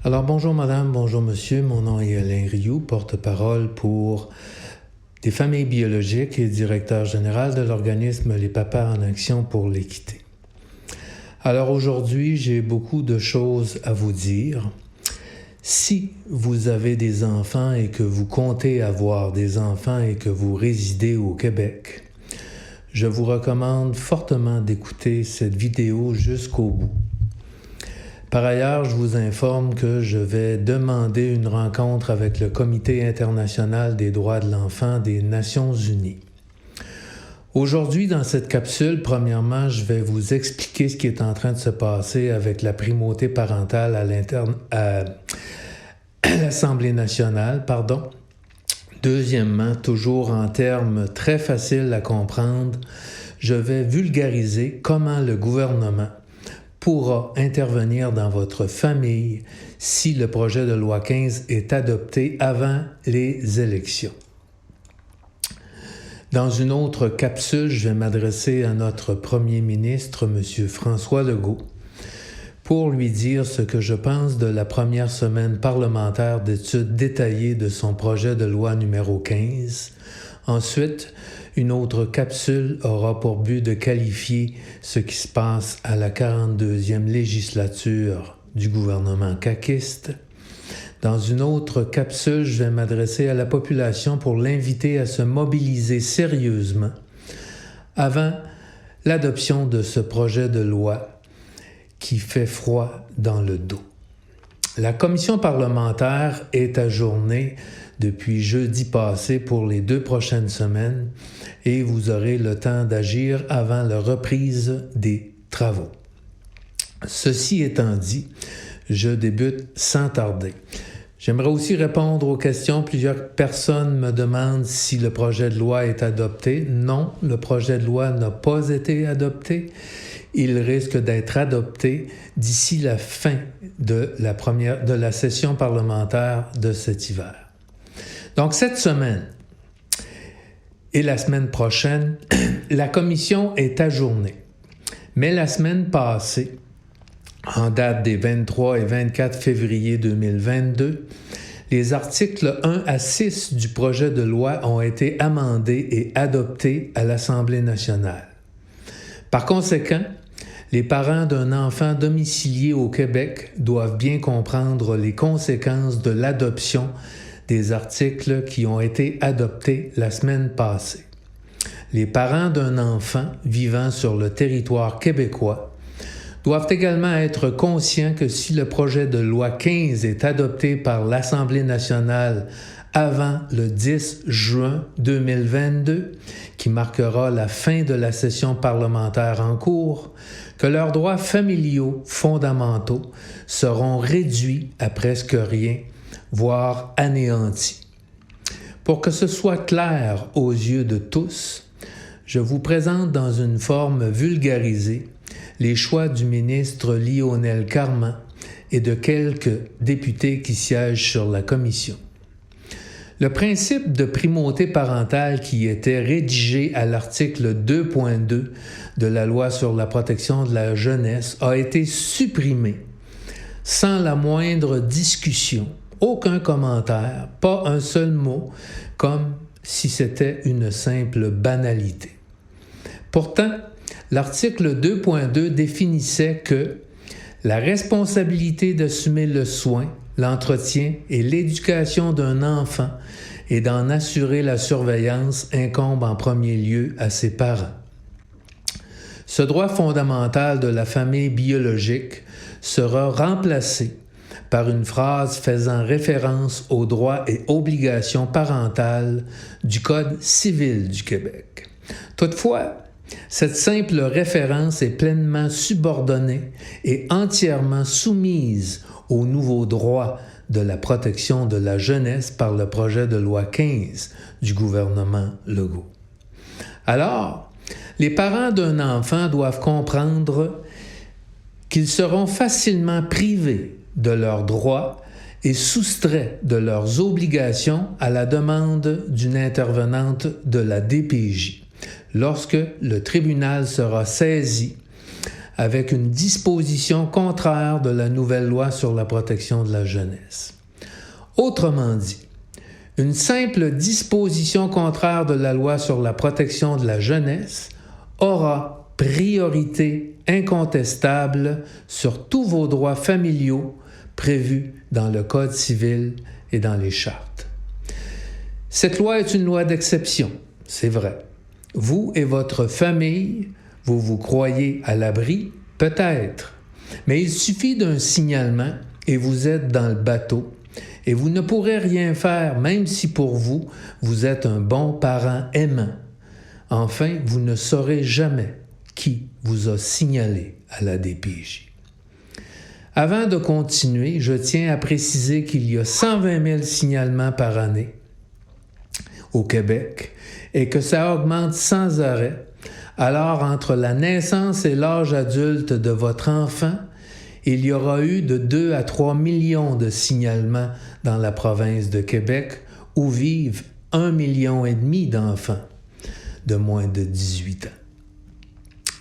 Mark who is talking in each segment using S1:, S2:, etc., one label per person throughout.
S1: Alors bonjour madame, bonjour monsieur, mon nom est Alain Rioux, porte-parole pour des familles biologiques et directeur général de l'organisme Les Papas en Action pour l'équité. Alors aujourd'hui, j'ai beaucoup de choses à vous dire. Si vous avez des enfants et que vous comptez avoir des enfants et que vous résidez au Québec, je vous recommande fortement d'écouter cette vidéo jusqu'au bout. Par ailleurs, je vous informe que je vais demander une rencontre avec le Comité international des droits de l'enfant des Nations unies. Aujourd'hui, dans cette capsule, premièrement, je vais vous expliquer ce qui est en train de se passer avec la primauté parentale à l'Assemblée nationale. Deuxièmement, toujours en termes très faciles à comprendre, je vais vulgariser comment le gouvernement pourra intervenir dans votre famille si le projet de loi 15 est adopté avant les élections. Dans une autre capsule, je vais m'adresser à notre premier ministre, M. François Legault, pour lui dire ce que je pense de la première semaine parlementaire d'études détaillées de son projet de loi numéro 15. Ensuite, une autre capsule aura pour but de qualifier ce qui se passe à la 42e législature du gouvernement caquiste. Dans une autre capsule, je vais m'adresser à la population pour l'inviter à se mobiliser sérieusement avant l'adoption de ce projet de loi qui fait froid dans le dos. La commission parlementaire est ajournée depuis jeudi passé pour les 2 prochaines semaines et vous aurez le temps d'agir avant la reprise des travaux. Ceci étant dit, je débute sans tarder. J'aimerais aussi répondre aux questions. Plusieurs personnes me demandent si le projet de loi est adopté. Non, le projet de loi n'a pas été adopté. Il risque d'être adopté d'ici la fin de la session parlementaire de cet hiver. Donc, cette semaine et la semaine prochaine, la commission est ajournée. Mais la semaine passée, en date des 23 et 24 février 2022, les articles 1 à 6 du projet de loi ont été amendés et adoptés à l'Assemblée nationale. Par conséquent, les parents d'un enfant domicilié au Québec doivent bien comprendre les conséquences de l'adoption des articles qui ont été adoptés la semaine passée. Les parents d'un enfant vivant sur le territoire québécois doivent également être conscients que si le projet de loi 15 est adopté par l'Assemblée nationale avant le 10 juin 2022, qui marquera la fin de la session parlementaire en cours, que leurs droits familiaux fondamentaux seront réduits à presque rien, voire anéantis. Pour que ce soit clair aux yeux de tous, je vous présente dans une forme vulgarisée les choix du ministre Lionel Carman et de quelques députés qui siègent sur la commission. Le principe de primauté parentale qui était rédigé à l'article 2.2 de la loi sur la protection de la jeunesse a été supprimé sans la moindre discussion, aucun commentaire, pas un seul mot, comme si c'était une simple banalité. Pourtant, l'article 2.2 définissait que la responsabilité d'assumer le soin, l'entretien et l'éducation d'un enfant et d'en assurer la surveillance incombe en premier lieu à ses parents. Ce droit fondamental de la famille biologique sera remplacé par une phrase faisant référence aux droits et obligations parentales du Code civil du Québec. Toutefois, cette simple référence est pleinement subordonnée et entièrement soumise aux nouveaux droits de la protection de la jeunesse par le projet de loi 15 du gouvernement Legault. Alors, les parents d'un enfant doivent comprendre qu'ils seront facilement privés de leurs droits et soustraits de leurs obligations à la demande d'une intervenante de la DPJ lorsque le tribunal sera saisi avec une disposition contraire de la nouvelle loi sur la protection de la jeunesse. Autrement dit, une simple disposition contraire de la loi sur la protection de la jeunesse aura priorité incontestable sur tous vos droits familiaux prévus dans le Code civil et dans les chartes. Cette loi est une loi d'exception, c'est vrai. Vous et votre famille, vous vous croyez à l'abri, peut-être, mais il suffit d'un signalement et vous êtes dans le bateau et vous ne pourrez rien faire, même si pour vous, vous êtes un bon parent aimant. Enfin, vous ne saurez jamais qui vous a signalé à la DPJ. Avant de continuer, je tiens à préciser qu'il y a 120 000 signalements par année au Québec et que ça augmente sans arrêt. Alors, entre la naissance et l'âge adulte de votre enfant, il y aura eu de 2 à 3 millions de signalements dans la province de Québec où vivent 1,5 million d'enfants de moins de 18 ans.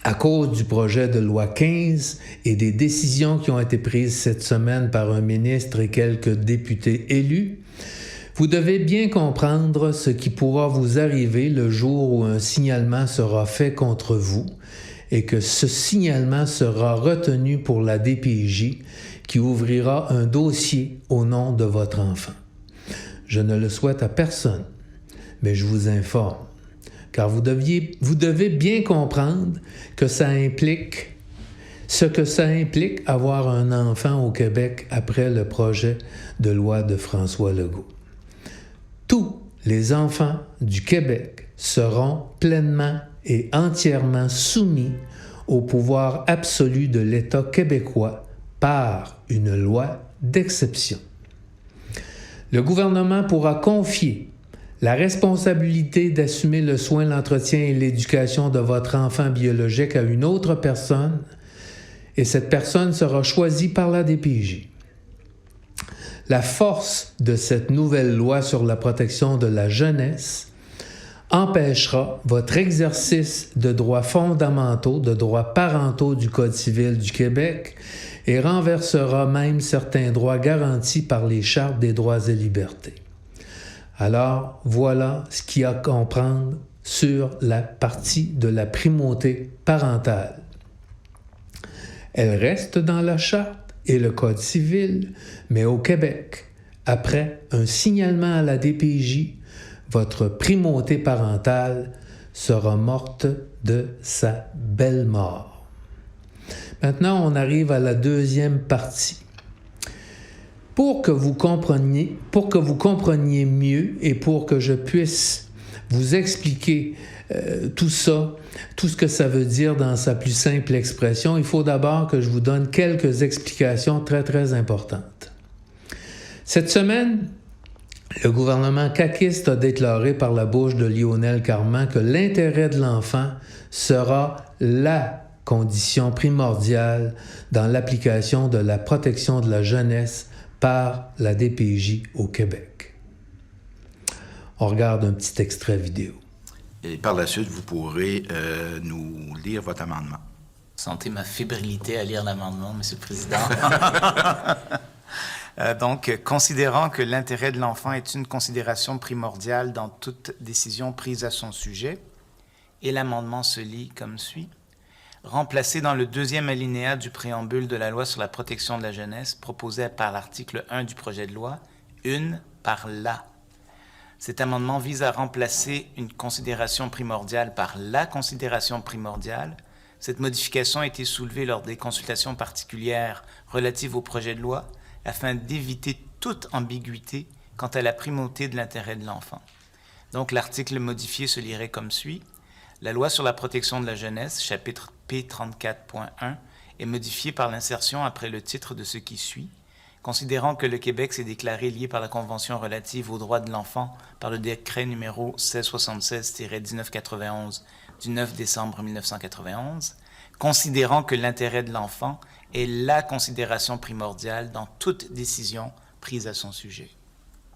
S1: À cause du projet de loi 15 et des décisions qui ont été prises cette semaine par un ministre et quelques députés élus, vous devez bien comprendre ce qui pourra vous arriver le jour où un signalement sera fait contre vous et que ce signalement sera retenu pour la DPJ qui ouvrira un dossier au nom de votre enfant. Je ne le souhaite à personne, mais je vous informe, car vous devez bien comprendre que ça implique ce que ça implique avoir un enfant au Québec après le projet de loi de François Legault. Tous les enfants du Québec seront pleinement et entièrement soumis au pouvoir absolu de l'État québécois par une loi d'exception. Le gouvernement pourra confier la responsabilité d'assumer le soin, l'entretien et l'éducation de votre enfant biologique à une autre personne et cette personne sera choisie par la DPJ. La force de cette nouvelle loi sur la protection de la jeunesse empêchera votre exercice de droits fondamentaux, de droits parentaux du Code civil du Québec et renversera même certains droits garantis par les chartes des droits et libertés. Alors, voilà ce qu'il y a à comprendre sur la partie de la primauté parentale. Elle reste dans la charte et le Code civil, mais au Québec, après un signalement à la DPJ, votre primauté parentale sera morte de sa belle mort. Maintenant, on arrive à la deuxième partie. Pour que vous compreniez mieux et pour que je puisse vous expliquer tout ça, tout ce que ça veut dire dans sa plus simple expression, il faut d'abord que je vous donne quelques explications très, très importantes. Cette semaine, le gouvernement caquiste a déclaré par la bouche de Lionel Carman que l'intérêt de l'enfant sera la condition primordiale dans l'application de la protection de la jeunesse par la DPJ au Québec. On regarde un petit extrait vidéo.
S2: Et par la suite, vous pourrez nous lire votre amendement.
S3: Sentez ma fébrilité à lire l'amendement, M. le Président.
S4: Donc, considérant que l'intérêt de l'enfant est une considération primordiale dans toute décision prise à son sujet, et l'amendement se lit comme suit. Remplacé dans le deuxième alinéa du préambule de la loi sur la protection de la jeunesse, proposé par l'article 1 du projet de loi, une par la. Cet amendement vise à remplacer une considération primordiale par la considération primordiale. Cette modification a été soulevée lors des consultations particulières relatives au projet de loi, afin d'éviter toute ambiguïté quant à la primauté de l'intérêt de l'enfant. Donc, l'article modifié se lirait comme suit. La loi sur la protection de la jeunesse, chapitre P34.1, est modifiée par l'insertion après le titre de ce qui suit. Considérant que le Québec s'est déclaré lié par la Convention relative aux droits de l'enfant par le décret numéro 1676-1991 du 9 décembre 1991, considérant que l'intérêt de l'enfant est la considération primordiale dans toute décision prise à son sujet.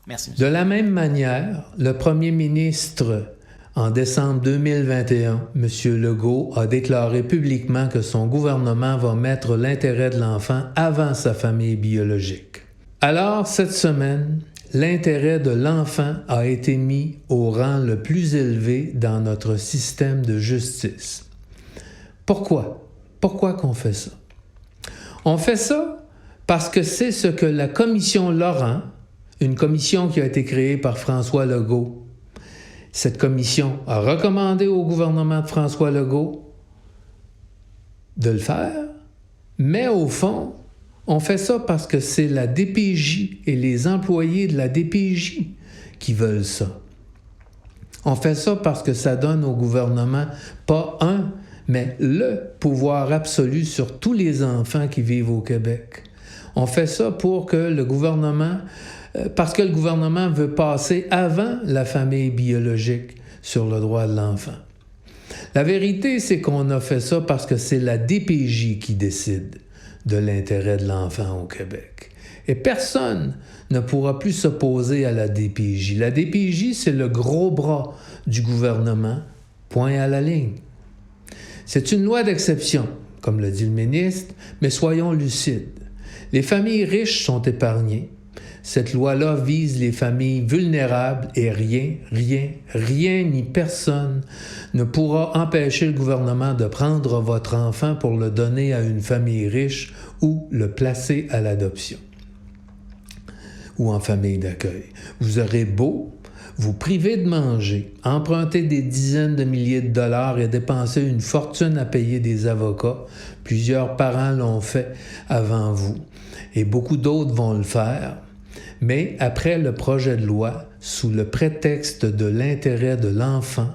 S4: Merci, monsieur.
S1: De la même manière, le premier ministre En décembre 2021, M. Legault a déclaré publiquement que son gouvernement va mettre l'intérêt de l'enfant avant sa famille biologique. Alors, cette semaine, l'intérêt de l'enfant a été mis au rang le plus élevé dans notre système de justice. Pourquoi? Pourquoi qu'on fait ça? On fait ça parce que c'est ce que la commission Laurent, une commission qui a été créée par François Legault, cette commission a recommandé au gouvernement de François Legault de le faire, mais au fond, on fait ça parce que c'est la DPJ et les employés de la DPJ qui veulent ça. On fait ça parce que ça donne au gouvernement pas un, mais le pouvoir absolu sur tous les enfants qui vivent au Québec. On fait ça pour que le gouvernement, parce que le gouvernement veut passer avant la famille biologique sur le droit de l'enfant. La vérité, c'est qu'on a fait ça parce que c'est la DPJ qui décide de l'intérêt de l'enfant au Québec. Et personne ne pourra plus s'opposer à la DPJ. La DPJ, c'est le gros bras du gouvernement, point à la ligne. C'est une loi d'exception, comme le dit le ministre, mais soyons lucides. Les familles riches sont épargnées. Cette loi-là vise les familles vulnérables et rien ni personne ne pourra empêcher le gouvernement de prendre votre enfant pour le donner à une famille riche ou le placer à l'adoption ou en famille d'accueil. Vous aurez beau vous priver de manger, emprunter des dizaines de milliers de dollars et dépenser une fortune à payer des avocats. Plusieurs parents l'ont fait avant vous et beaucoup d'autres vont le faire. Mais après le projet de loi, sous le prétexte de l'intérêt de l'enfant,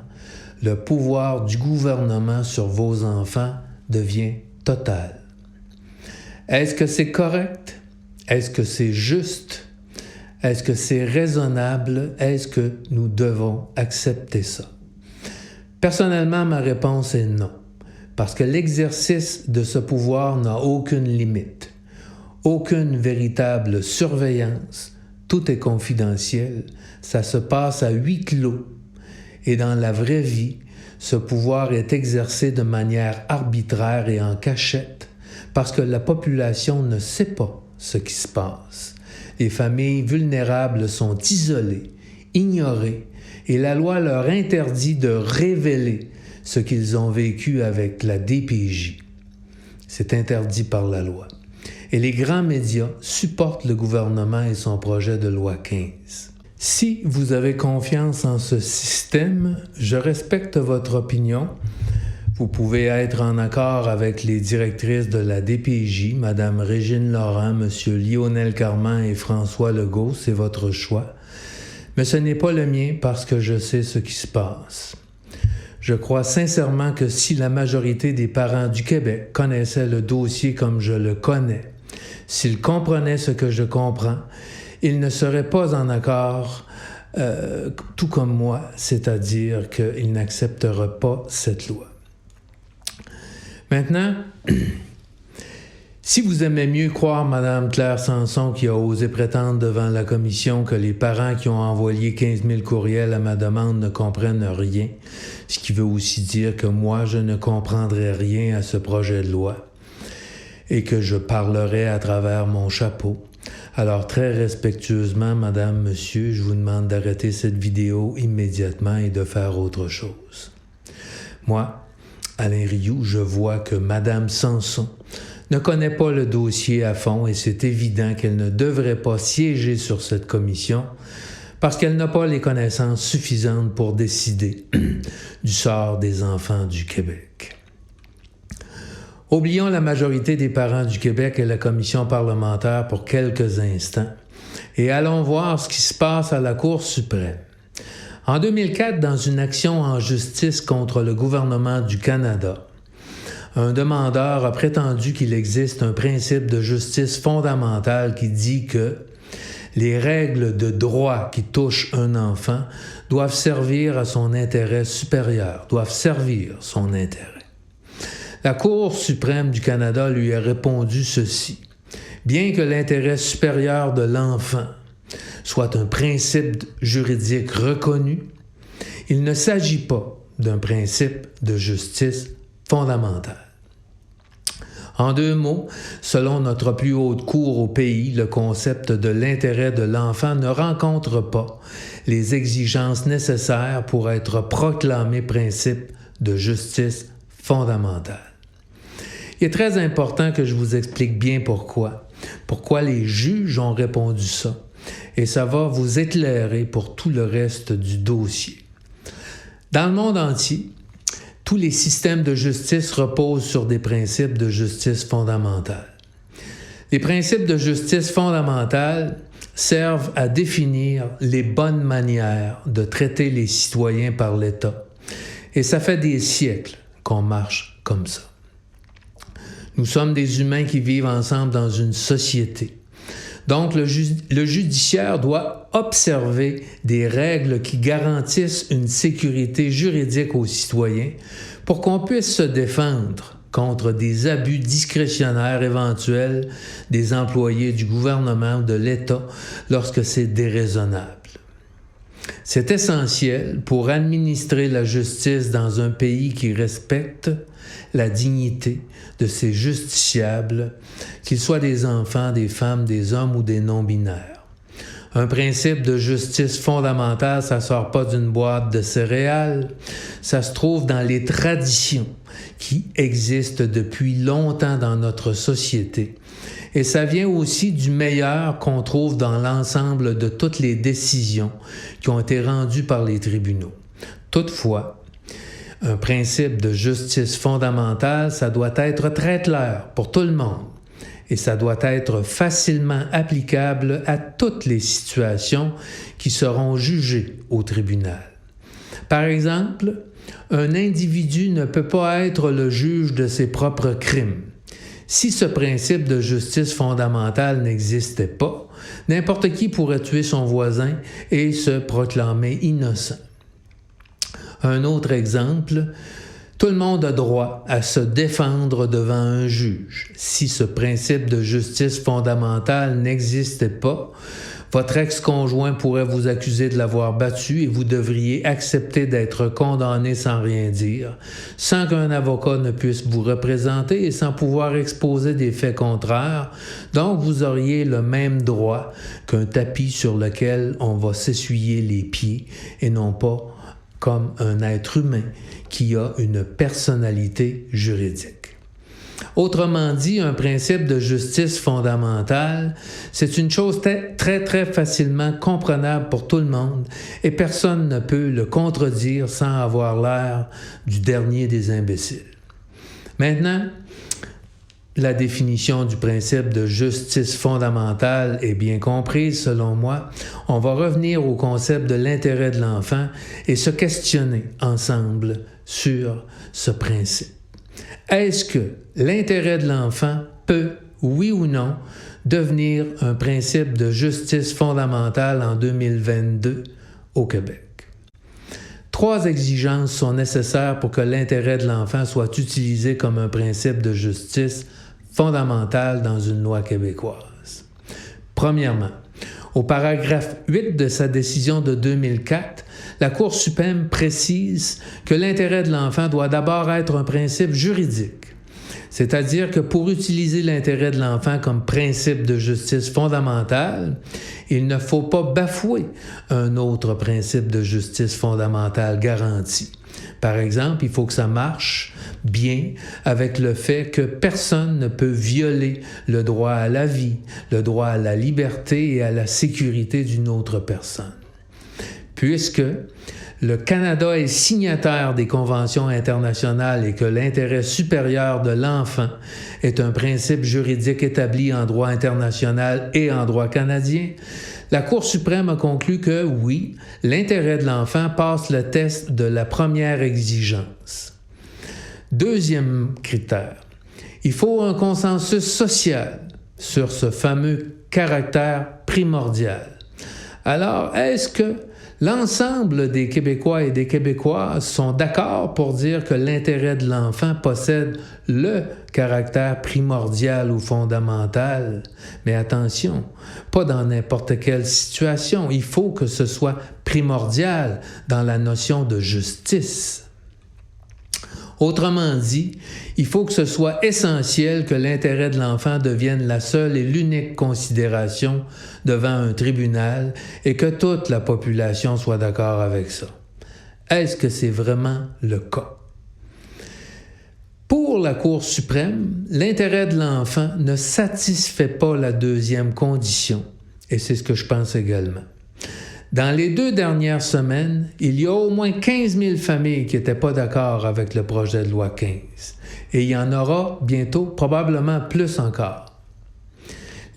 S1: le pouvoir du gouvernement sur vos enfants devient total. Est-ce que c'est correct? Est-ce que c'est juste? Est-ce que c'est raisonnable? Est-ce que nous devons accepter ça? Personnellement, ma réponse est non, parce que l'exercice de ce pouvoir n'a aucune limite, aucune véritable surveillance. Tout est confidentiel, ça se passe à huis clos. Et dans la vraie vie, ce pouvoir est exercé de manière arbitraire et en cachette, parce que la population ne sait pas ce qui se passe. Les familles vulnérables sont isolées, ignorées, et la loi leur interdit de révéler ce qu'ils ont vécu avec la DPJ. C'est interdit par la loi. Et les grands médias supportent le gouvernement et son projet de loi 15. Si vous avez confiance en ce système, je respecte votre opinion. Vous pouvez être en accord avec les directrices de la DPJ, Mme Régine Laurent, M. Lionel Carman et François Legault, c'est votre choix. Mais ce n'est pas le mien parce que je sais ce qui se passe. Je crois sincèrement que si la majorité des parents du Québec connaissaient le dossier comme je le connais, s'ils comprenaient ce que je comprends, ils ne seraient pas en accord, tout comme moi, c'est-à-dire qu'ils n'accepteraient pas cette loi. Maintenant, si vous aimez mieux croire Mme Claire Sanson qui a osé prétendre devant la commission que les parents qui ont envoyé 15 000 courriels à ma demande ne comprennent rien, ce qui veut aussi dire que moi, je ne comprendrai rien à ce projet de loi et que je parlerai à travers mon chapeau. Alors, très respectueusement, Madame, Monsieur, je vous demande d'arrêter cette vidéo immédiatement et de faire autre chose. Moi, Alain Rioux, je vois que Mme Sanson ne connaît pas le dossier à fond et c'est évident qu'elle ne devrait pas siéger sur cette commission parce qu'elle n'a pas les connaissances suffisantes pour décider du sort des enfants du Québec. Oublions la majorité des parents du Québec et la commission parlementaire pour quelques instants et allons voir ce qui se passe à la Cour suprême. En 2004, dans une action en justice contre le gouvernement du Canada, un demandeur a prétendu qu'il existe un principe de justice fondamentale qui dit que les règles de droit qui touchent un enfant doivent servir à son intérêt supérieur, doivent servir son intérêt. La Cour suprême du Canada lui a répondu ceci. Bien que l'intérêt supérieur de l'enfant soit un principe juridique reconnu, Il ne s'agit pas d'un principe de justice fondamentale. En 2 mots, selon notre plus haute cour au pays, le concept de l'intérêt de l'enfant ne rencontre pas les exigences nécessaires pour être proclamé principe de justice fondamentale. Il est très important que je vous explique bien pourquoi les juges ont répondu ça, et ça va vous éclairer pour tout le reste du dossier. Dans le monde entier, tous les systèmes de justice reposent sur des principes de justice fondamentale. Les principes de justice fondamentale servent à définir les bonnes manières de traiter les citoyens par l'État. Et ça fait des siècles qu'on marche comme ça. Nous sommes des humains qui vivent ensemble dans une société. Donc, le judiciaire doit observer des règles qui garantissent une sécurité juridique aux citoyens pour qu'on puisse se défendre contre des abus discrétionnaires éventuels des employés du gouvernement ou de l'État lorsque c'est déraisonnable. C'est essentiel pour administrer la justice dans un pays qui respecte la dignité de ses justiciables, qu'ils soient des enfants, des femmes, des hommes ou des non-binaires. Un principe de justice fondamentale, ça ne sort pas d'une boîte de céréales, ça se trouve dans les traditions qui existent depuis longtemps dans notre société. Et ça vient aussi du meilleur qu'on trouve dans l'ensemble de toutes les décisions qui ont été rendues par les tribunaux. Toutefois, un principe de justice fondamentale, ça doit être très clair pour tout le monde et ça doit être facilement applicable à toutes les situations qui seront jugées au tribunal. Par exemple, un individu ne peut pas être le juge de ses propres crimes. Si ce principe de justice fondamentale n'existait pas, n'importe qui pourrait tuer son voisin et se proclamer innocent. Un autre exemple, tout le monde a droit à se défendre devant un juge. Si ce principe de justice fondamentale n'existait pas, votre ex-conjoint pourrait vous accuser de l'avoir battu et vous devriez accepter d'être condamné sans rien dire, sans qu'un avocat ne puisse vous représenter et sans pouvoir exposer des faits contraires. Donc, vous auriez le même droit qu'un tapis sur lequel on va s'essuyer les pieds et non pas comme un être humain qui a une personnalité juridique. Autrement dit, un principe de justice fondamentale, c'est une chose très facilement comprenable pour tout le monde et personne ne peut le contredire sans avoir l'air du dernier des imbéciles. Maintenant, la définition du principe de justice fondamentale est bien comprise, selon moi. On va revenir au concept de l'intérêt de l'enfant et se questionner ensemble sur ce principe. Est-ce que l'intérêt de l'enfant peut, oui ou non, devenir un principe de justice fondamentale en 2022 au Québec? 3 exigences sont nécessaires pour que l'intérêt de l'enfant soit utilisé comme un principe de justice fondamentale dans une loi québécoise. Premièrement, au paragraphe 8 de sa décision de 2004, la Cour suprême précise que l'intérêt de l'enfant doit d'abord être un principe juridique. C'est-à-dire que pour utiliser l'intérêt de l'enfant comme principe de justice fondamentale, il ne faut pas bafouer un autre principe de justice fondamentale garanti. Par exemple, il faut que ça marche bien avec le fait que personne ne peut violer le droit à la vie, le droit à la liberté et à la sécurité d'une autre personne. Puisque le Canada est signataire des conventions internationales et que l'intérêt supérieur de l'enfant est un principe juridique établi en droit international et en droit canadien, la Cour suprême a conclu que, oui, l'intérêt de l'enfant passe le test de la première exigence. Deuxième critère, il faut un consensus social sur ce fameux caractère primordial. Alors, est-ce que L'ensemble des Québécois et des Québécoises sont d'accord pour dire que l'intérêt de l'enfant possède le caractère primordial ou fondamental. Mais attention, pas dans n'importe quelle situation. Il faut que ce soit primordial dans la notion de justice. Autrement dit, il faut que ce soit essentiel que l'intérêt de l'enfant devienne la seule et l'unique considération devant un tribunal et que toute la population soit d'accord avec ça. Est-ce que c'est vraiment le cas? Pour la Cour suprême, l'intérêt de l'enfant ne satisfait pas la deuxième condition, et c'est ce que je pense également. Dans les 2 dernières semaines, il y a au moins 15 000 familles qui n'étaient pas d'accord avec le projet de loi 15. Et il y en aura bientôt, probablement plus encore.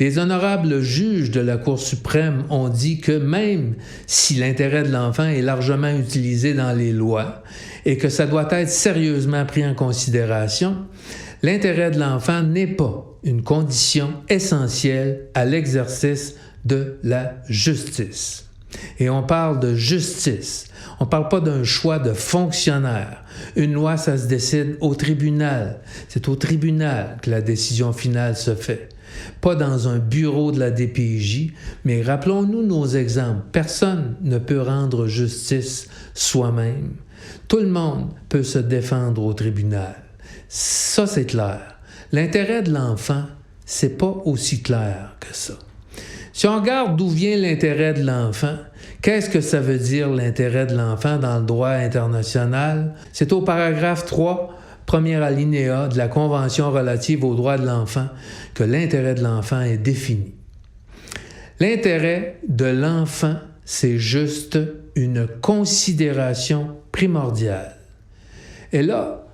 S1: Les honorables juges de la Cour suprême ont dit que même si l'intérêt de l'enfant est largement utilisé dans les lois et que ça doit être sérieusement pris en considération, l'intérêt de l'enfant n'est pas une condition essentielle à l'exercice de la justice. Et on parle de justice. On ne parle pas d'un choix de fonctionnaire. Une loi, ça se décide au tribunal. C'est au tribunal que la décision finale se fait. Pas dans un bureau de la DPJ, mais rappelons-nous nos exemples. Personne ne peut rendre justice soi-même. Tout le monde peut se défendre au tribunal. Ça, c'est clair. L'intérêt de l'enfant, c'est pas aussi clair que ça. Si on regarde d'où vient l'intérêt de l'enfant, qu'est-ce que ça veut dire l'intérêt de l'enfant dans le droit international? C'est au paragraphe 3, premier alinéa de la Convention relative aux droits de l'enfant que l'intérêt de l'enfant est défini. L'intérêt de l'enfant, c'est juste une considération primordiale. Et là,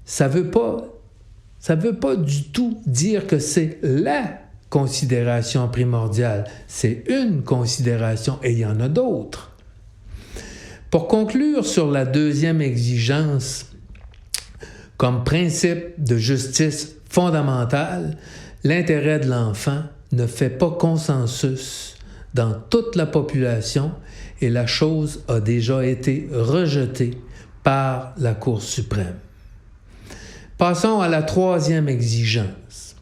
S1: ça veut pas du tout dire que c'est la considération primordiale. C'est une considération et il y en a d'autres. Pour conclure sur la deuxième exigence, comme principe de justice fondamentale, l'intérêt de l'enfant ne fait pas consensus dans toute la population et la chose a déjà été rejetée par la Cour suprême. Passons à la troisième exigence.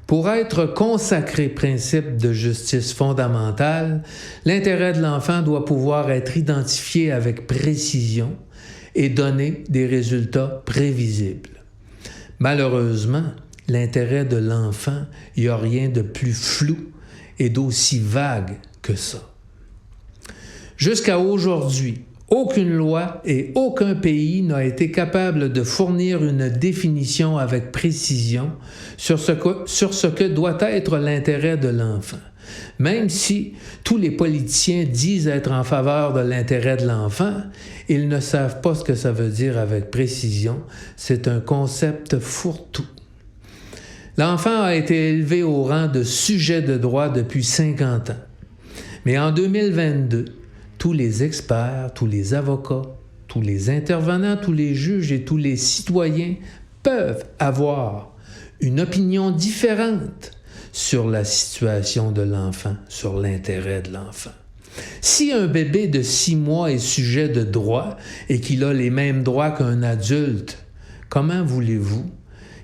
S1: Pour être consacré principe de justice fondamentale, l'intérêt de l'enfant doit pouvoir être identifié avec précision et donner des résultats prévisibles. Malheureusement, l'intérêt de l'enfant, il n'y a rien de plus flou et d'aussi vague que ça. Jusqu'à aujourd'hui, aucune loi et aucun pays n'a été capable de fournir une définition avec précision sur ce que doit être l'intérêt de l'enfant. Même si tous les politiciens disent être en faveur de l'intérêt de l'enfant, ils ne savent pas ce que ça veut dire avec précision. C'est un concept fourre-tout. L'enfant a été élevé au rang de sujet de droit depuis 50 ans. Mais en 2022, tous les experts, tous les avocats, tous les intervenants, tous les juges et tous les citoyens peuvent avoir une opinion différente sur la situation de l'enfant, sur l'intérêt de l'enfant. Si un bébé de 6 mois est sujet de droit et qu'il a les mêmes droits qu'un adulte, comment voulez-vous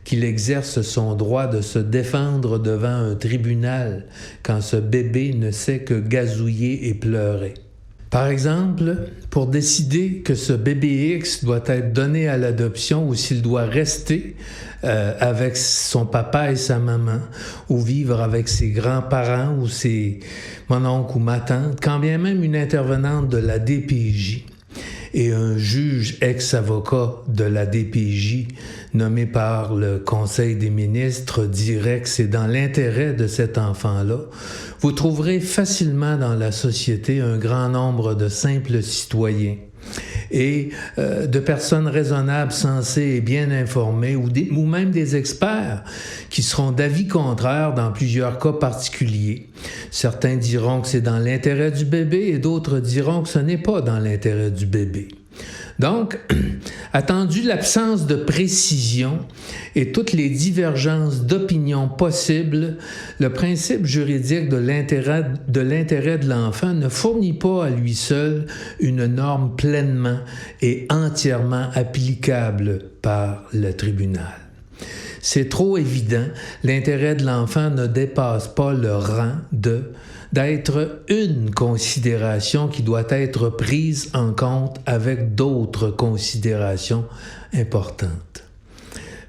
S1: qu'il exerce son droit de se défendre devant un tribunal quand ce bébé ne sait que gazouiller et pleurer? Par exemple, pour décider que ce bébé X doit être donné à l'adoption ou s'il doit rester avec son papa et sa maman ou vivre avec ses grands-parents ou mon oncle ou ma tante, quand bien même une intervenante de la DPJ et un juge ex-avocat de la DPJ nommé par le Conseil des ministres dirait que c'est dans l'intérêt de cet enfant-là, vous trouverez facilement dans la société un grand nombre de simples citoyens et de personnes raisonnables, sensées et bien informées, ou même des experts qui seront d'avis contraires dans plusieurs cas particuliers. Certains diront que c'est dans l'intérêt du bébé et d'autres diront que ce n'est pas dans l'intérêt du bébé. Donc, attendu l'absence de précision et toutes les divergences d'opinion possibles, le principe juridique de l'intérêt de l'enfant ne fournit pas à lui seul une norme pleinement et entièrement applicable par le tribunal. C'est trop évident, l'intérêt de l'enfant ne dépasse pas le rang d'être une considération qui doit être prise en compte avec d'autres considérations importantes.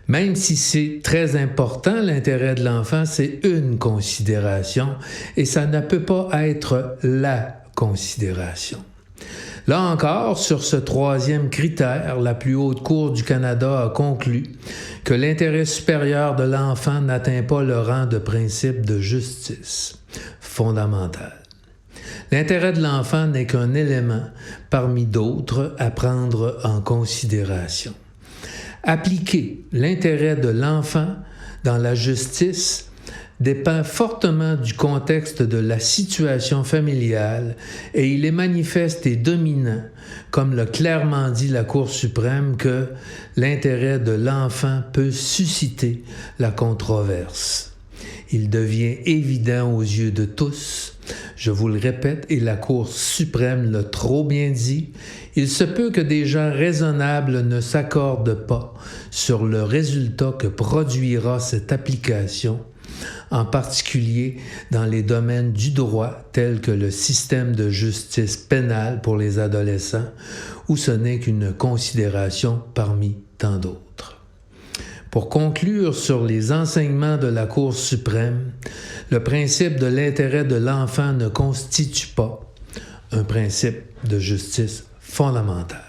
S1: Même si c'est très important, l'intérêt de l'enfant, c'est une considération et ça ne peut pas être la considération. Là encore, sur ce troisième critère, la plus haute cour du Canada a conclu que l'intérêt supérieur de l'enfant n'atteint pas le rang de principe de justice fondamentale. L'intérêt de l'enfant n'est qu'un élément parmi d'autres à prendre en considération. Appliquer l'intérêt de l'enfant dans la justice dépend fortement du contexte de la situation familiale et il est manifeste et dominant, comme l'a clairement dit la Cour suprême, que l'intérêt de l'enfant peut susciter la controverse. Il devient évident aux yeux de tous, je vous le répète, et la Cour suprême l'a trop bien dit, il se peut que des gens raisonnables ne s'accordent pas sur le résultat que produira cette application, en particulier dans les domaines du droit tels que le système de justice pénale pour les adolescents, où ce n'est qu'une considération parmi tant d'autres. Pour conclure sur les enseignements de la Cour suprême, le principe de l'intérêt de l'enfant ne constitue pas un principe de justice fondamentale.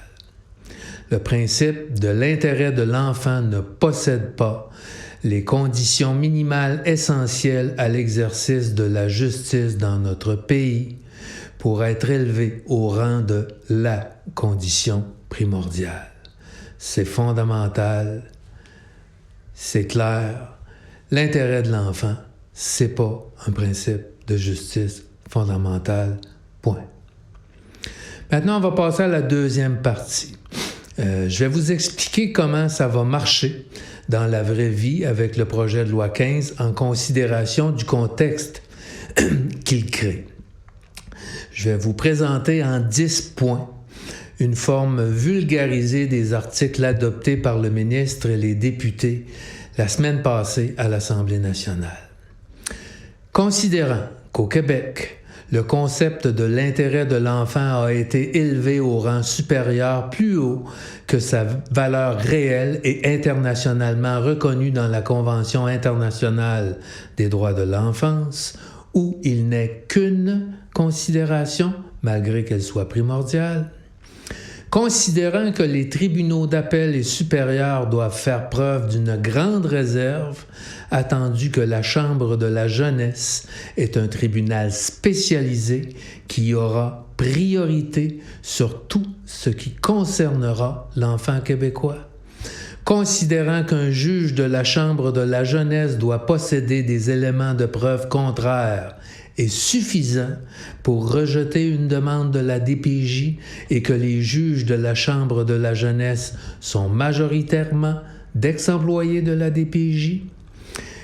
S1: Le principe de l'intérêt de l'enfant ne possède pas les conditions minimales essentielles à l'exercice de la justice dans notre pays pour être élevé au rang de la condition primordiale. C'est fondamental, c'est clair. L'intérêt de l'enfant, c'est pas un principe de justice fondamentale. Point. Maintenant, on va passer à la deuxième partie. Je vais vous expliquer comment ça va marcher dans la vraie vie avec le projet de loi 15 en considération du contexte qu'il crée. Je vais vous présenter en 10 points une forme vulgarisée des articles adoptés par le ministre et les députés la semaine passée à l'Assemblée nationale. Considérant qu'au Québec, le concept de l'intérêt de l'enfant a été élevé au rang supérieur plus haut que sa valeur réelle et internationalement reconnue dans la Convention internationale des droits de l'enfance, où il n'est qu'une considération, malgré qu'elle soit primordiale. Considérant que les tribunaux d'appel et supérieurs doivent faire preuve d'une grande réserve, attendu que la Chambre de la jeunesse est un tribunal spécialisé qui aura priorité sur tout ce qui concernera l'enfant québécois. Considérant qu'un juge de la Chambre de la jeunesse doit posséder des éléments de preuve contraires est suffisant pour rejeter une demande de la DPJ et que les juges de la Chambre de la jeunesse sont majoritairement d'ex-employés de la DPJ,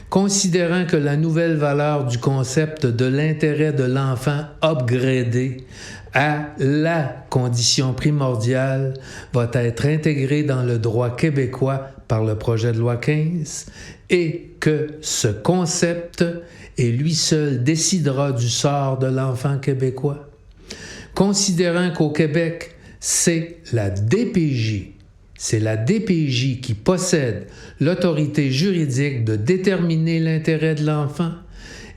S1: considérant que la nouvelle valeur du concept de l'intérêt de l'enfant upgradé à la condition primordiale va être intégrée dans le droit québécois par le projet de loi 15 et que ce concept et lui seul décidera du sort de l'enfant québécois. Considérant qu'au Québec, c'est la DPJ qui possède l'autorité juridique de déterminer l'intérêt de l'enfant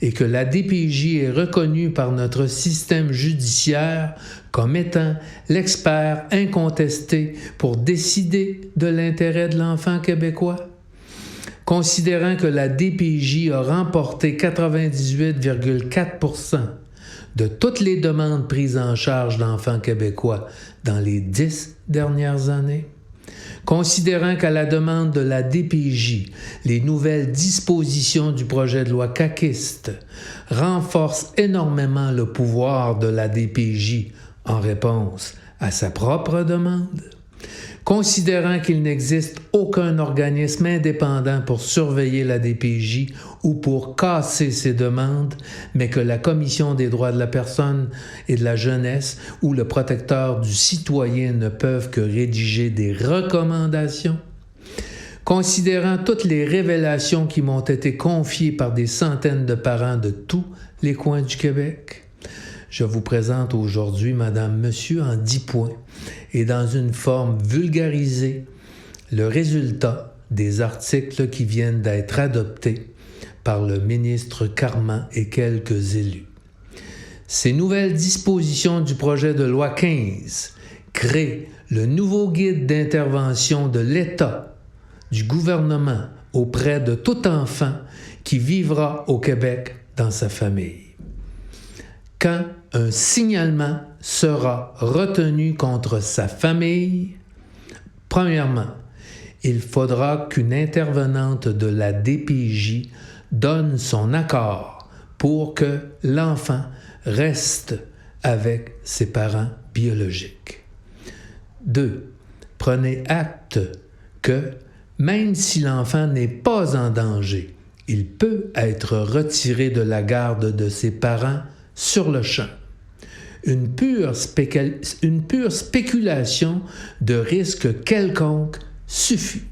S1: et que la DPJ est reconnue par notre système judiciaire comme étant l'expert incontesté pour décider de l'intérêt de l'enfant québécois. Considérant que la DPJ a remporté 98,4% de toutes les demandes prises en charge d'enfants québécois dans les 10 dernières années, considérant qu'à la demande de la DPJ, les nouvelles dispositions du projet de loi caquiste renforcent énormément le pouvoir de la DPJ en réponse à sa propre demande, Considérant qu'il n'existe aucun organisme indépendant pour surveiller la DPJ ou pour casser ses demandes, mais que la Commission des droits de la personne et de la jeunesse ou le protecteur du citoyen ne peuvent que rédiger des recommandations, considérant toutes les révélations qui m'ont été confiées par des centaines de parents de tous les coins du Québec, je vous présente aujourd'hui, Madame, Monsieur, en 10 points et dans une forme vulgarisée, le résultat des articles qui viennent d'être adoptés par le ministre Carman et quelques élus. Ces nouvelles dispositions du projet de loi 15 créent le nouveau guide d'intervention de l'État, du gouvernement, auprès de tout enfant qui vivra au Québec dans sa famille. Quand un signalement sera retenu contre sa famille, premièrement, il faudra qu'une intervenante de la DPJ donne son accord pour que l'enfant reste avec ses parents biologiques. 2. Prenez acte que, même si l'enfant n'est pas en danger, il peut être retiré de la garde de ses parents sur le champ. Une pure spéculation de risque quelconque suffit.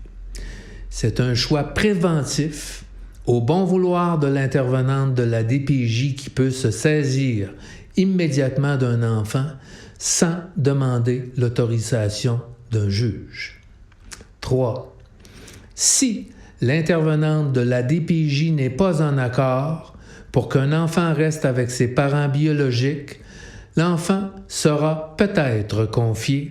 S1: C'est un choix préventif au bon vouloir de l'intervenante de la DPJ qui peut se saisir immédiatement d'un enfant sans demander l'autorisation d'un juge. 3. Si l'intervenante de la DPJ n'est pas en accord pour qu'un enfant reste avec ses parents biologiques, l'enfant sera peut-être confié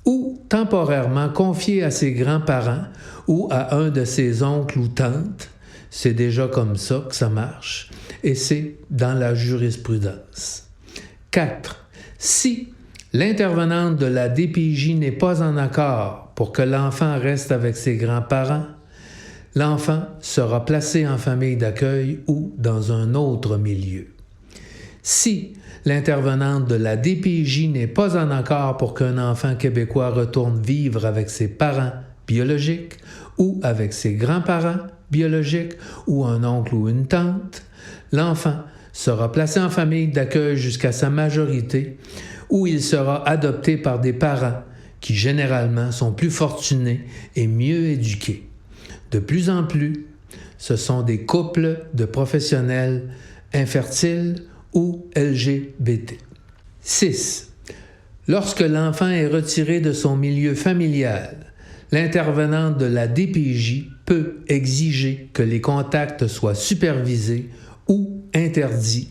S1: ou temporairement confié à ses grands-parents ou à un de ses oncles ou tantes. C'est déjà comme ça que ça marche et c'est dans la jurisprudence. 4. Si l'intervenante de la DPJ n'est pas en accord pour que l'enfant reste avec ses grands-parents, l'enfant sera placé en famille d'accueil ou dans un autre milieu. Si l'intervenante de la DPJ n'est pas en accord pour qu'un enfant québécois retourne vivre avec ses parents biologiques ou avec ses grands-parents biologiques ou un oncle ou une tante, l'enfant sera placé en famille d'accueil jusqu'à sa majorité où il sera adopté par des parents qui généralement sont plus fortunés et mieux éduqués. De plus en plus, ce sont des couples de professionnels infertiles ou LGBT. 6. Lorsque l'enfant est retiré de son milieu familial, l'intervenante de la DPJ peut exiger que les contacts soient supervisés ou interdits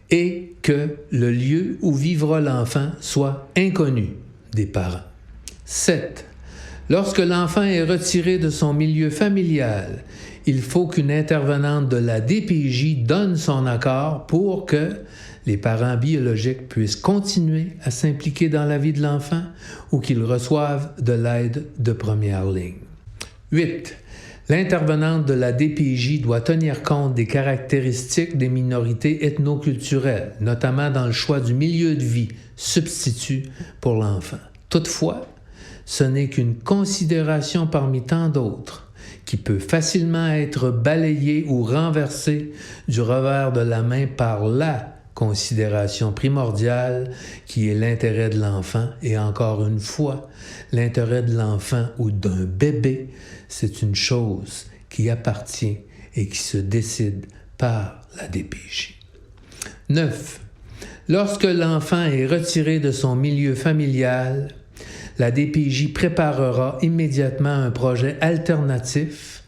S1: et que le lieu où vivra l'enfant soit inconnu des parents. 7. Lorsque l'enfant est retiré de son milieu familial, il faut qu'une intervenante de la DPJ donne son accord pour que les parents biologiques puissent continuer à s'impliquer dans la vie de l'enfant ou qu'ils reçoivent de l'aide de première ligne. 8. L'intervenante de la DPJ doit tenir compte des caractéristiques des minorités ethnoculturelles, notamment dans le choix du milieu de vie substitut pour l'enfant. Toutefois, ce n'est qu'une considération parmi tant d'autres qui peut facilement être balayée ou renversée du revers de la main par la considération primordiale qui est l'intérêt de l'enfant. Et encore une fois, l'intérêt de l'enfant ou d'un bébé, c'est une chose qui appartient et qui se décide par la DPJ. 9. Lorsque l'enfant est retiré de son milieu familial, la DPJ préparera immédiatement un projet alternatif,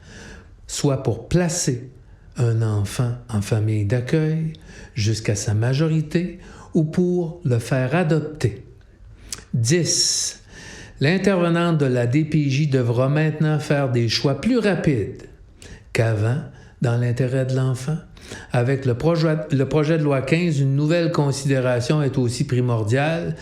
S1: soit pour placer un enfant en famille d'accueil jusqu'à sa majorité ou pour le faire adopter. 10. L'intervenante de la DPJ devra maintenant faire des choix plus rapides qu'avant dans l'intérêt de l'enfant. Avec le projet de loi 15, une nouvelle considération est aussi primordiale.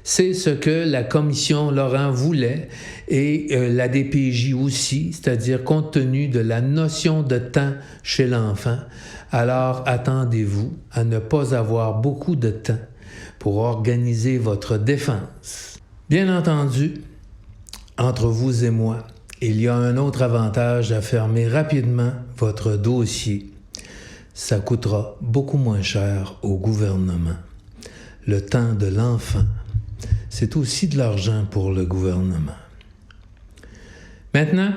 S1: C'est ce que la commission Laurent voulait et la DPJ aussi, c'est-à-dire compte tenu de la notion de temps chez l'enfant. Alors attendez-vous à ne pas avoir beaucoup de temps pour organiser votre défense. Bien entendu, entre vous et moi, il y a un autre avantage à fermer rapidement votre dossier. Ça coûtera beaucoup moins cher au gouvernement. Le temps de l'enfant, c'est aussi de l'argent pour le gouvernement. Maintenant,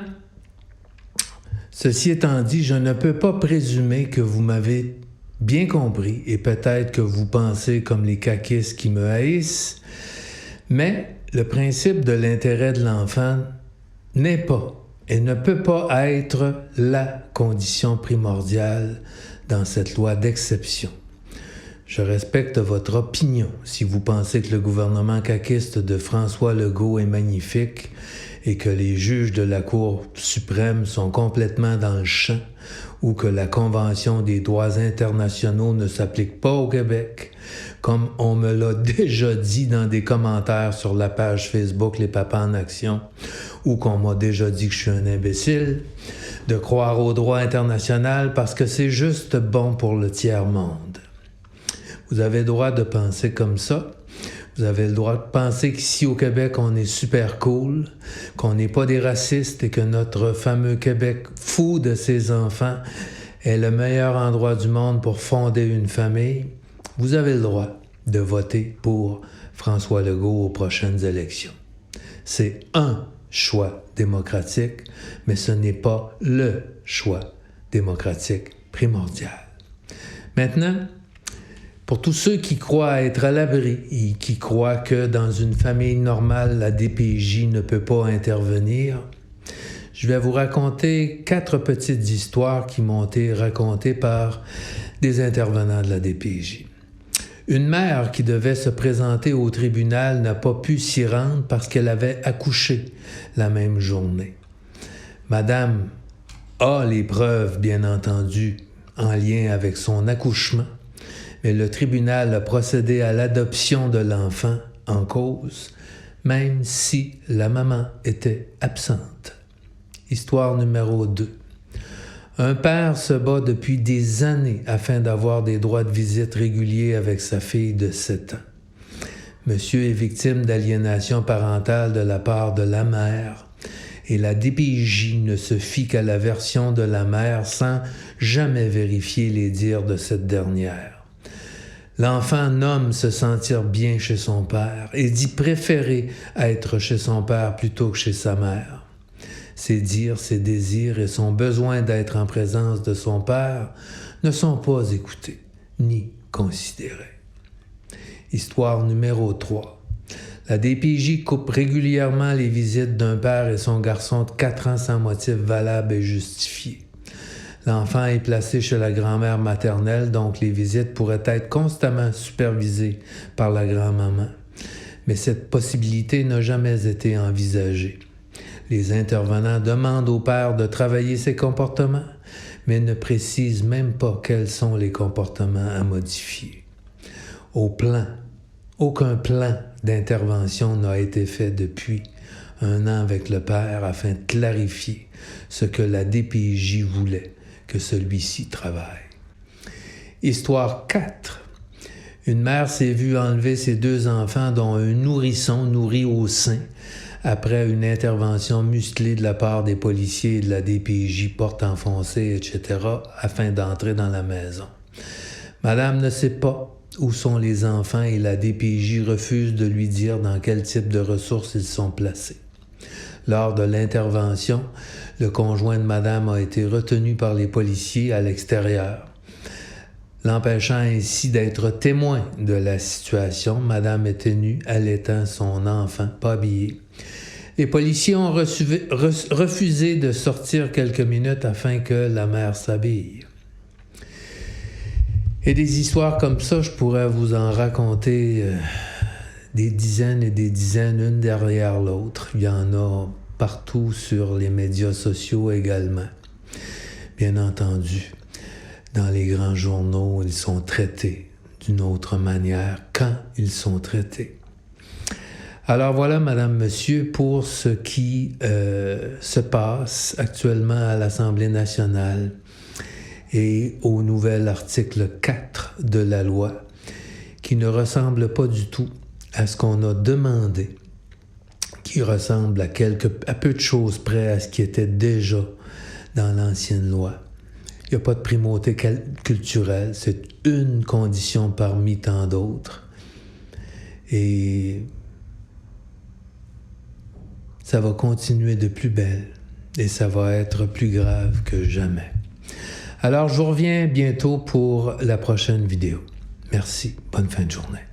S1: ceci étant dit, je ne peux pas présumer que vous m'avez bien compris et peut-être que vous pensez comme les caquistes qui me haïssent, mais le principe de l'intérêt de l'enfant n'est pas et ne peut pas être la condition primordiale dans cette loi d'exception. Je respecte votre opinion si vous pensez que le gouvernement caquiste de François Legault est magnifique et que les juges de la Cour suprême sont complètement dans le champ ou que la Convention des droits internationaux ne s'applique pas au Québec, comme on me l'a déjà dit dans des commentaires sur la page Facebook Les Papas en Action, ou qu'on m'a déjà dit que je suis un imbécile, de croire au droit international parce que c'est juste bon pour le tiers-monde. Vous avez le droit de penser comme ça. Vous avez le droit de penser qu'ici au Québec, on est super cool, qu'on n'est pas des racistes et que notre fameux Québec fou de ses enfants est le meilleur endroit du monde pour fonder une famille. Vous avez le droit de voter pour François Legault aux prochaines élections. C'est un choix démocratique, mais ce n'est pas le choix démocratique primordial. Maintenant, pour tous ceux qui croient être à l'abri et qui croient que dans une famille normale, la DPJ ne peut pas intervenir, je vais vous raconter 4 petites histoires qui m'ont été racontées par des intervenants de la DPJ. Une mère qui devait se présenter au tribunal n'a pas pu s'y rendre parce qu'elle avait accouché la même journée. Madame a les preuves, bien entendu, en lien avec son accouchement, mais le tribunal a procédé à l'adoption de l'enfant en cause, même si la maman était absente. Histoire numéro 2. Un père se bat depuis des années afin d'avoir des droits de visite réguliers avec sa fille de 7 ans. Monsieur est victime d'aliénation parentale de la part de la mère et la DPJ ne se fie qu'à la version de la mère sans jamais vérifier les dires de cette dernière. L'enfant nomme se sentir bien chez son père et dit préférer être chez son père plutôt que chez sa mère. Ses dires, ses désirs et son besoin d'être en présence de son père ne sont pas écoutés ni considérés. Histoire numéro 3. La DPJ coupe régulièrement les visites d'un père et son garçon de 4 ans sans motif valable et justifié. L'enfant est placé chez la grand-mère maternelle, donc les visites pourraient être constamment supervisées par la grand-maman. Mais cette possibilité n'a jamais été envisagée. Les intervenants demandent au père de travailler ses comportements, mais ne précisent même pas quels sont les comportements à modifier. Aucun plan d'intervention n'a été fait depuis 1 an avec le père afin de clarifier ce que la DPJ voulait que celui-ci travaille. Histoire 4. Une mère s'est vue enlever ses 2 enfants, dont un nourrisson nourri au sein, après une intervention musclée de la part des policiers et de la DPJ, porte enfoncée, etc., afin d'entrer dans la maison. Madame ne sait pas où sont les enfants et la DPJ refuse de lui dire dans quel type de ressources ils sont placés. Lors de l'intervention, le conjoint de madame a été retenu par les policiers à l'extérieur. L'empêchant ainsi d'être témoin de la situation, madame était nue, allaitant son enfant, pas habillé. Les policiers ont refusé de sortir quelques minutes afin que la mère s'habille. Et des histoires comme ça, je pourrais vous en raconter des dizaines et des dizaines, une derrière l'autre. Il y en a partout sur les médias sociaux également. Bien entendu, dans les grands journaux, ils sont traités d'une autre manière quand ils sont traités. Alors voilà, madame, monsieur, pour ce qui se passe actuellement à l'Assemblée nationale et au nouvel article 4 de la loi, qui ne ressemble pas du tout à ce qu'on a demandé qui ressemble à peu de choses près à ce qui était déjà dans l'ancienne loi. Il n'y a pas de primauté culturelle, c'est une condition parmi tant d'autres. Et ça va continuer de plus belle et ça va être plus grave que jamais. Alors, je vous reviens bientôt pour la prochaine vidéo. Merci. Bonne fin de journée.